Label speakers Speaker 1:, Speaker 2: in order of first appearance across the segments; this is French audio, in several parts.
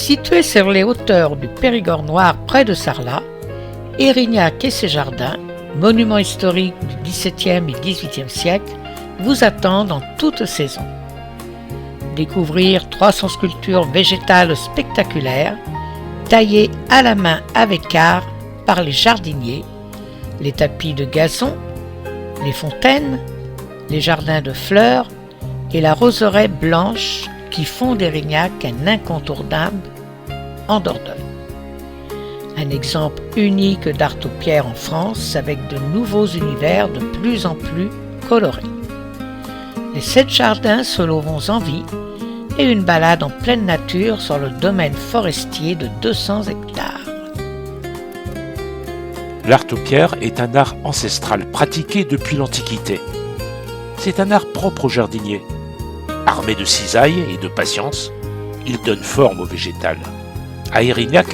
Speaker 1: Situé sur les hauteurs du Périgord noir près de Sarlat, Érignac et ses jardins, monuments historiques du XVIIe et XVIIIe siècle, vous attendent en toute saison. Découvrir 300 sculptures végétales spectaculaires, taillées à la main avec art par les jardiniers, les tapis de gazon, les fontaines, les jardins de fleurs et la roseraie blanche qui font d'Érignac un incontournable en Dordogne. Un exemple unique d'art aux pierres en France avec de nouveaux univers de plus en plus colorés. Les 7 jardins se loueront en vie et une balade en pleine nature sur le domaine forestier de 200 hectares.
Speaker 2: L'art aux pierres est un art ancestral pratiqué depuis l'Antiquité. C'est un art propre aux jardiniers. Armé de cisailles et de patience, il donne forme au végétal. À Érignac,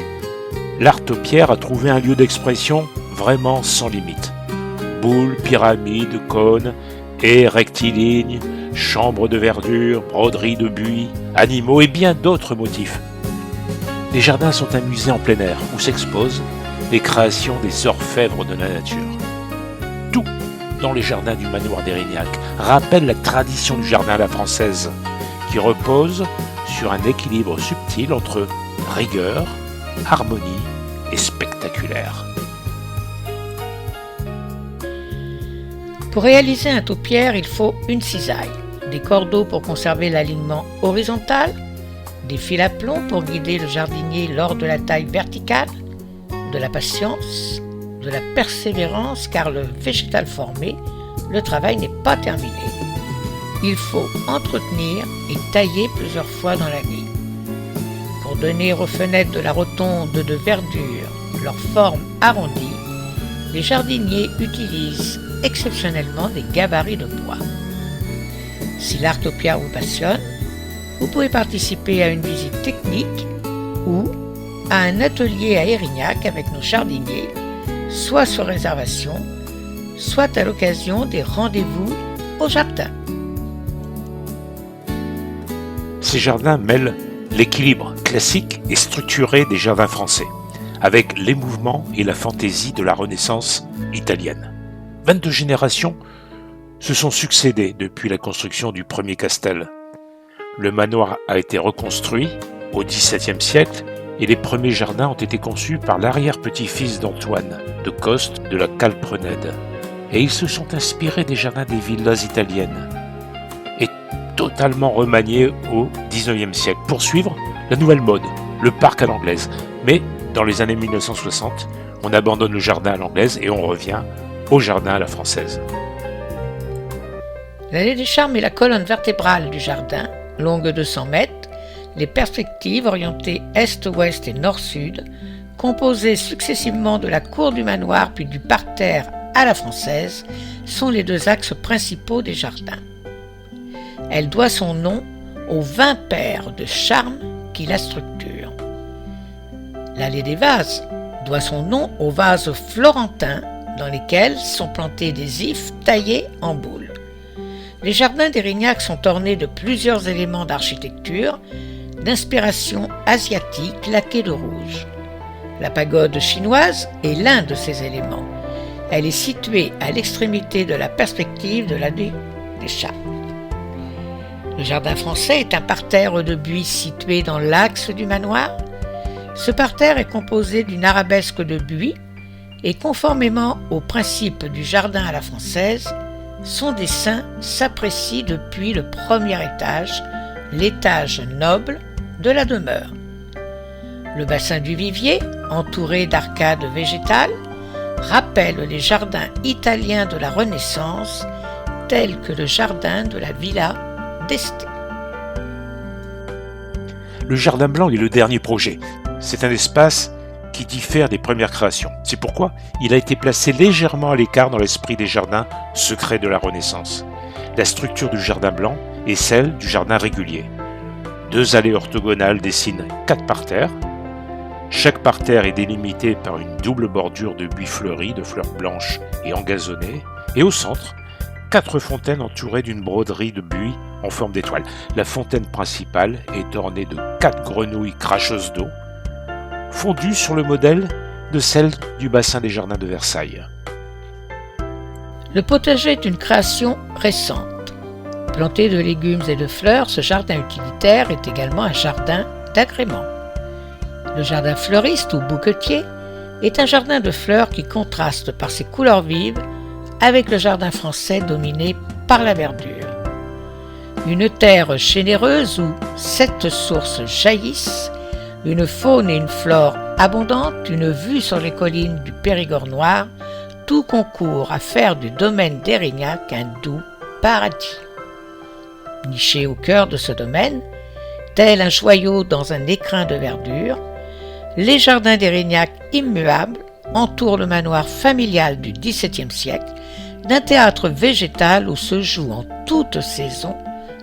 Speaker 2: l'art aux pierres a trouvé un lieu d'expression vraiment sans limite. Boules, pyramides, cônes, haies rectilignes, chambres de verdure, broderies de buis, animaux et bien d'autres motifs. Les jardins sont un musée en plein air où s'exposent les créations des orfèvres de la nature. Tout dans les jardins du manoir d'Érignac rappelle la tradition du jardin à la française, qui repose sur un équilibre subtil entre rigueur, harmonie et spectaculaire.
Speaker 1: Pour réaliser un taupière, il faut une cisaille, des cordeaux pour conserver l'alignement horizontal, des fils à plomb pour guider le jardinier lors de la taille verticale, de la patience, de la persévérance, car le végétal formé, le travail n'est pas terminé. Il faut entretenir et tailler plusieurs fois dans l'année. Pour donner aux fenêtres de la rotonde de verdure leur forme arrondie, les jardiniers utilisent exceptionnellement des gabarits de bois. Si l'art aux pierres vous passionne, vous pouvez participer à une visite technique ou à un atelier à Érignac avec nos jardiniers, soit sur réservation, soit à l'occasion des rendez-vous au jardin.
Speaker 2: Ces jardins mêlent l'équilibre classique et structuré des jardins français, avec les mouvements et la fantaisie de la Renaissance italienne. 22 générations se sont succédées depuis la construction du premier castel. Le manoir a été reconstruit au XVIIe siècle et les premiers jardins ont été conçus par l'arrière-petit-fils d'Antoine de Coste de la Calprenède. Et ils se sont inspirés des jardins des villas italiennes et totalement remaniés au XIXe siècle pour suivre la nouvelle mode, le parc à l'anglaise. Mais dans les années 1960, on abandonne le jardin à l'anglaise et on revient au jardin à la française.
Speaker 1: L'allée des Charmes est la colonne vertébrale du jardin, longue de 100 mètres, les perspectives orientées est-ouest et nord-sud, composées successivement de la cour du manoir puis du parterre à la française, sont les 2 axes principaux des jardins. Elle doit son nom aux 20 paires de charmes qui la structurent. L'allée des vases doit son nom aux vases florentins dans lesquels sont plantés des ifs taillés en boules. Les jardins d'Érignac sont ornés de plusieurs éléments d'architecture d'inspiration asiatique laqués de rouge. La pagode chinoise est l'un de ces éléments. Elle est située à l'extrémité de la perspective de l'allée des Charmes. Le jardin français est un parterre de buis situé dans l'axe du manoir. Ce parterre est composé d'une arabesque de buis et conformément au principe du jardin à la française, son dessin s'apprécie depuis le premier étage, l'étage noble de la demeure. Le bassin du vivier, entouré d'arcades végétales, rappelle les jardins italiens de la Renaissance, tels que le jardin de la Villa d'Este.
Speaker 2: Le jardin blanc est le dernier projet. C'est un espace qui diffère des premières créations. C'est pourquoi il a été placé légèrement à l'écart dans l'esprit des jardins secrets de la Renaissance. La structure du jardin blanc est celle du jardin régulier. 2 allées orthogonales dessinent 4 parterres. Chaque parterre est délimité par une double bordure de buis fleuris, de fleurs blanches et engazonnées. Et au centre, 4 fontaines entourées d'une broderie de buis en forme d'étoile. La fontaine principale est ornée de 4 grenouilles cracheuses d'eau, fondues sur le modèle de celle du bassin des jardins de Versailles.
Speaker 1: Le potager est une création récente. Planté de légumes et de fleurs, ce jardin utilitaire est également un jardin d'agrément. Le jardin fleuriste ou bouquetier est un jardin de fleurs qui contraste par ses couleurs vives avec le jardin français dominé par la verdure. Une terre généreuse où 7 sources jaillissent, une faune et une flore abondantes, une vue sur les collines du Périgord noir, tout concourt à faire du domaine d'Érignac un doux paradis. Niché au cœur de ce domaine, tel un joyau dans un écrin de verdure, les jardins d'Érignac immuables entourent le manoir familial du XVIIe siècle d'un théâtre végétal où se joue en toute saison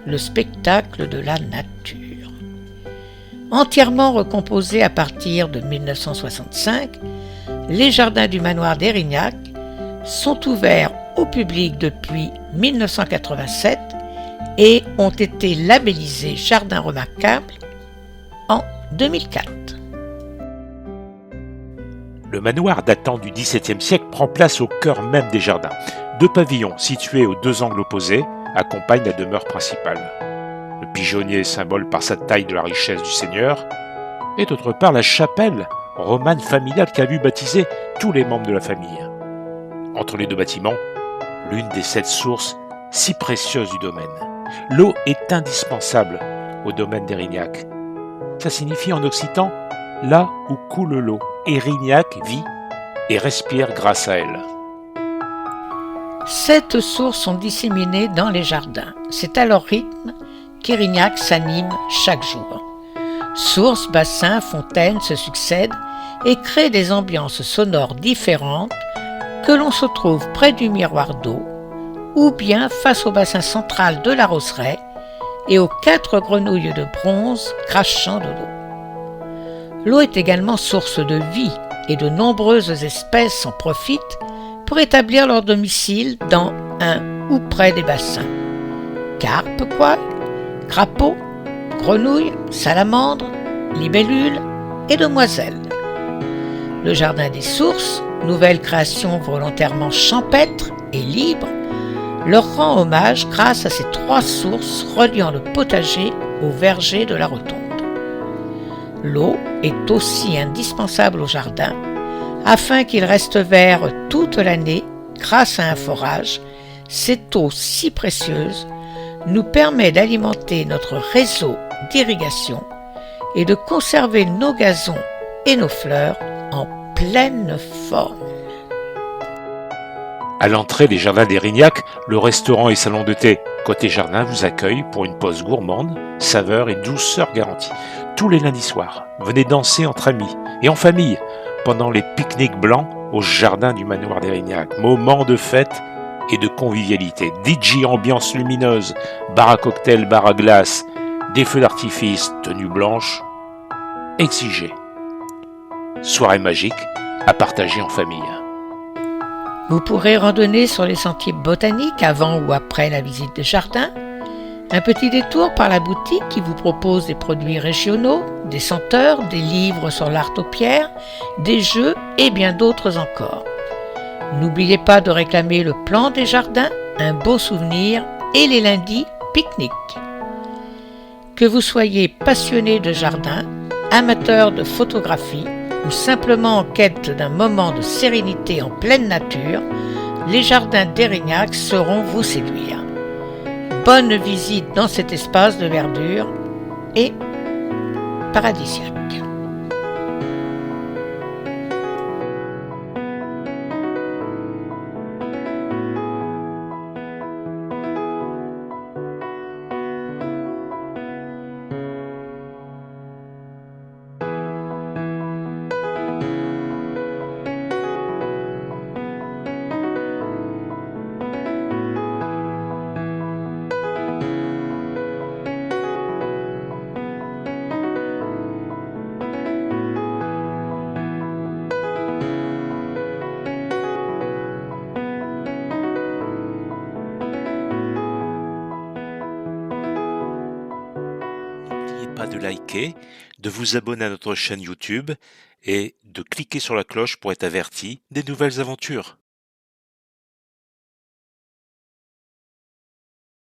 Speaker 1: le spectacle de la nature. Entièrement recomposés à partir de 1965, les jardins du manoir d'Érignac sont ouverts au public depuis 1987 et ont été labellisés Jardins remarquables en 2004.
Speaker 2: Le manoir datant du XVIIe siècle prend place au cœur même des jardins. 2 pavillons situés aux 2 angles opposés accompagnent la demeure principale. Le pigeonnier, symbole par sa taille de la richesse du seigneur, et d'autre part la chapelle romane familiale qui a vu baptiser tous les membres de la famille. Entre les 2 bâtiments, l'une des 7 sources si précieuses du domaine. L'eau est indispensable au domaine d'Érignac. Ça signifie en occitan « là où coule l'eau ». Érignac vit et respire grâce à elle.
Speaker 1: 7 sources sont disséminées dans les jardins. C'est à leur rythme qu'Érignac s'anime chaque jour. Sources, bassins, fontaines se succèdent et créent des ambiances sonores différentes que l'on se trouve près du miroir d'eau ou bien face au bassin central de la roseraie et aux 4 grenouilles de bronze crachant de l'eau. L'eau est également source de vie et de nombreuses espèces s'en profitent pour établir leur domicile dans un ou près des bassins. Carpes, quoi, crapauds, grenouilles, salamandres, libellules et demoiselles. Le jardin des sources, nouvelle création volontairement champêtre et libre, leur rend hommage grâce à ces 3 sources reliant le potager au verger de la rotonde. L'eau est aussi indispensable au jardin afin qu'il reste vert toute l'année grâce à un forage. Cette eau si précieuse nous permet d'alimenter notre réseau d'irrigation et de conserver nos gazons et nos fleurs en pleine forme.
Speaker 2: À l'entrée des jardins d'Érignac, le restaurant et salon de thé Côté Jardin vous accueille pour une pause gourmande, saveur et douceur garantie. Tous les lundis soirs, venez danser entre amis et en famille pendant les pique-niques blancs au jardin du manoir d'Érignac. Moment de fête et de convivialité. DJ ambiance lumineuse, bar à cocktail, bar à glace, des feux d'artifice, tenue blanche, exigée. Soirée magique à partager en famille.
Speaker 1: Vous pourrez randonner sur les sentiers botaniques avant ou après la visite des jardins. Un petit détour par la boutique qui vous propose des produits régionaux, des senteurs, des livres sur l'art aux pierres, des jeux et bien d'autres encore. N'oubliez pas de réclamer le plan des jardins, un beau souvenir et les lundis pique-nique. Que vous soyez passionné de jardin, amateur de photographie ou simplement en quête d'un moment de sérénité en pleine nature, les jardins d'Érignac sauront vous séduire. Bonne visite dans cet espace de verdure et paradisiaque.
Speaker 2: pas de liker, de vous abonner à notre chaîne YouTube et de cliquer sur la cloche pour être averti des nouvelles aventures.